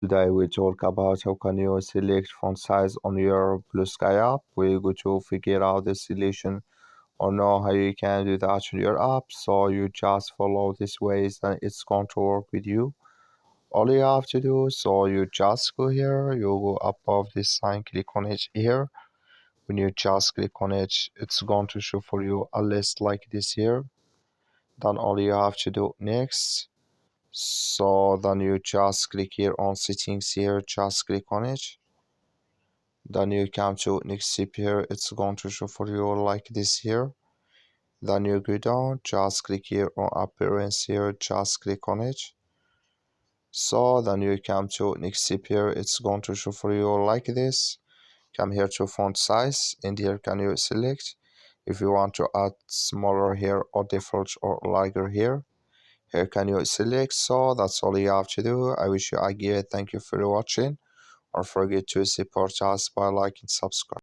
Today we talk about how can you select font size on your Bluesky app. We're going to figure out the solution or know how you can do that on your app. So you just follow these ways and it's going to work with you. All you have to do, so you just go here, you go above this sign, click on it here. When you just click on it, it's going to show for you a list like this here. Then all you have to do next, so then you just click here on settings here, just click on it. Then you come to next step here, it's going to show for you like this here. Then you go down, just click here on appearance here, just click on it. So then you come to next step here, it's going to show for you like this. Come here to font size, and here can you select if you want to add smaller here or default or larger here. Here can you select. So that's all you have to do. I wish you a great thank you for watching. Don't forget to support us by liking, subscribe.